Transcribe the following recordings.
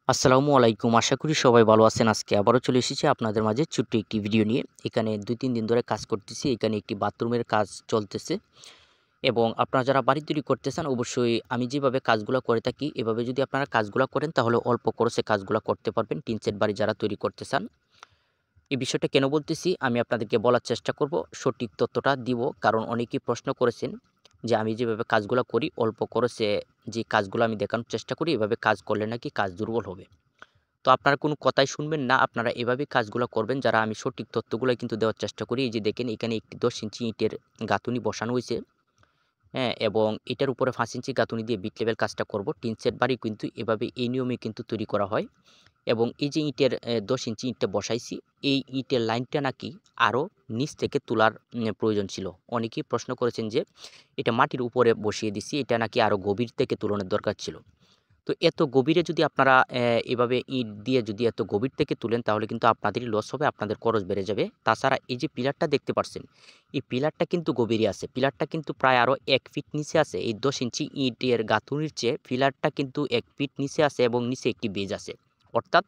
আসসালামু আলাইকুম। আশা করি সবাই ভালো আছেন। আজকে আবারও চলে এসেছি আপনাদের মাঝে ছোট্ট একটি ভিডিও নিয়ে। এখানে ২-৩ দিন ধরে কাজ করতেছি। এখানে একটি বাথরুমের কাজ চলতেছে এবং আপনারা যারা বাড়ি তৈরি করতে চান অবশ্যই আমি যেভাবে কাজগুলা করে থাকি এভাবে যদি আপনারা কাজগুলা করেন তাহলে অল্প খরচে কাজগুলা করতে পারবেন। টিন শেড বাড়ি যারা তৈরি করতে চান। এই বিষয়টা কেন বলতেছি আমি আপনাদেরকে বলার চেষ্টা করব, সঠিক তথ্যটা দিব। কারণ অনেকেই প্রশ্ন করেছেন যে আমি যেভাবে কাজগুলা করি অল্প খরচে যে কাজগুলো আমি দেখানোর চেষ্টা করি এভাবে কাজ করলে নাকি কাজ দুর্বল হবে। তো আপনারা কোনো কথাই শুনবেন না। আপনারা এভাবেই কাজগুলো করবেন যারা আমি সঠিক তথ্যগুলাই কিন্তু দেওয়ার চেষ্টা করি। এই যে দেখেন এখানে একটি ১০ ইঞ্চি ইটের গাঁথুনি বসানো হইছে। হ্যাঁ? এবং এটার উপরে ৫ ইঞ্চি গাঁথুনি দিয়ে বিট লেভেল কাজটা করব। টিন শেড বাড়ি কিন্তু এভাবে এই নিয়মে কিন্তু তৈরি করা হয়। এবং এই যে ইটের ১০ ইঞ্চি ইটটা বসাইছি, এই ইটের লাইনটা নাকি আরও নিচ থেকে তোলার প্রয়োজন ছিল। অনেকেই প্রশ্ন করেছেন যে এটা মাটির উপরে বসিয়ে দিছি, এটা নাকি আরও গভীর থেকে তুলনের দরকার ছিল। তো এত গভীরে যদি আপনারা এভাবে ইট দিয়ে যদি এত গভীর থেকে তুলেন তাহলে কিন্তু আপনাদেরই লস হবে, আপনাদের খরচ বেড়ে যাবে। তাছাড়া এই যে পিলারটা দেখতে পারছেন, এই পিলারটা কিন্তু গভীরে আছে। পিলারটা কিন্তু প্রায় আরও ১ ফিট নিচে আছে। এই ১০ ইঞ্চি ইটের গাঁথুনির চেয়ে পিলারটা কিন্তু ১ ফিট নিচে আছে এবং নিচে একটি বেজ আছে। অর্থাৎ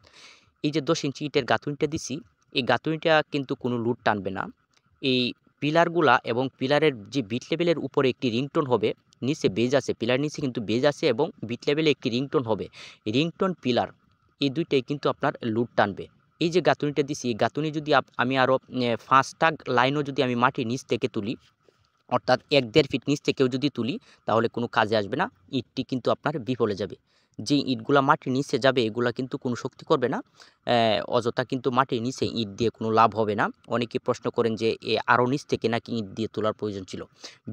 এই যে ১০ ইঞ্চি ইটের গাঁথুনিটা দিছি, এই গাঁথুনিটা কিন্তু কোনো লোড টানবে না। এই পিলারগুলা এবং পিলারের যে বিট লেভেলের উপরে একটি রিংটোন হবে, নিচে বেজ আছে, পিলার নিচে কিন্তু বেজ আছে এবং বিট লেভেলে একটি রিংটোন হবে। রিংটোন পিলার এই ২ টাই কিন্তু আপনার লোড টানবে। এই যে গাঁথুনিটা দিছি, এই গাঁথুনি যদি আমি আরও ৫ টা লাইনও যদি আমি মাটির নিচ থেকে তুলি, অর্থাৎ ১-১.৫ ফিট নিচ থেকেও যদি তুলি তাহলে কোনো কাজে আসবে না। ইটটি কিন্তু আপনার বিফলে যাবে। যে ইটগুলা মাটির নিচে যাবে এগুলা কিন্তু কোনো শক্তি করবে না। অযথা কিন্তু মাটির নিচে ইট দিয়ে কোনো লাভ হবে না। অনেকে প্রশ্ন করেন যে আরও নিচ থেকে নাকি ইট দিয়ে তোলার প্রয়োজন ছিল।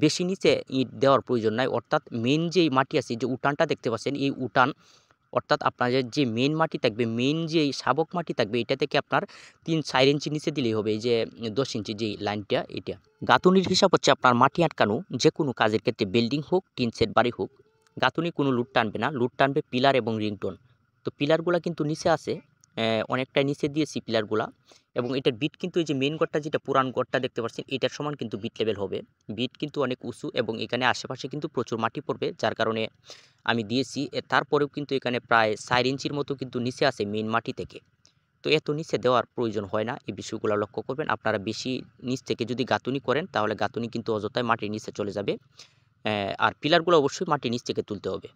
বেশি নিচে ইট দেওয়ার প্রয়োজন নাই। অর্থাৎ মেইন যেই মাটি আছে, যে উঠানটা দেখতে পাচ্ছেন, এই উঠান অর্থাৎ আপনাদের যে মেইন মাটি থাকবে, মেইন যে শাবক মাটি থাকবে এটা থেকে আপনার ৩-৪ ইঞ্চি নিচে দিলেই হবে। এই যে ১০ ইঞ্চি যেই লাইনটা এটা। গাঁথুনির হিসাব হচ্ছে আপনার মাটি আটকানো যেকোনো কাজের ক্ষেত্রে বিল্ডিং হোক, টিন শেড বাড়ি হোক, গাঁথুনি কোনো লোড টানবে না। লোড টানবে পিলার এবং রিংটোন। তো পিলারগুলা কিন্তু নিচে আছে। অনেকটাই নিচে দিয়েছি পিলারগুলা এবং এটার বিট কিন্তু এই যে মেইন গড়টা যেটা পুরান গড়টা দেখতে পাচ্ছেন এটার সমান কিন্তু বিট লেভেল হবে। বিট কিন্তু অনেক উঁচু এবং এখানে আশেপাশে কিন্তু প্রচুর মাটি পড়বে যার কারণে আমি দিয়েছি। তারপরেও কিন্তু এখানে প্রায় ৪ ইঞ্চির মতো কিন্তু নিচে আছে মেইন মাটি থেকে। তো এত নিচে দেওয়ার প্রয়োজন হয় না। এই বিষয়গুলো লক্ষ্য করবেন। আপনারা বেশি নিচ থেকে যদি গাঁথুনি করেন তাহলে গাঁথুনি কিন্তু অযথাই মাটির নিচে চলে যাবে। আর পিলারগুলো অবশ্যই মাটির নিচ থেকে তুলতে হবে।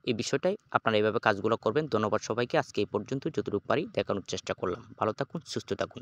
এই বিষয়টাই আপনারা এভাবে কাজগুলো করবেন। ধন্যবাদ সবাইকে। আজকে এই পর্যন্ত যতটুকু পারি দেখানোর চেষ্টা করলাম। ভালো থাকুন, সুস্থ থাকুন।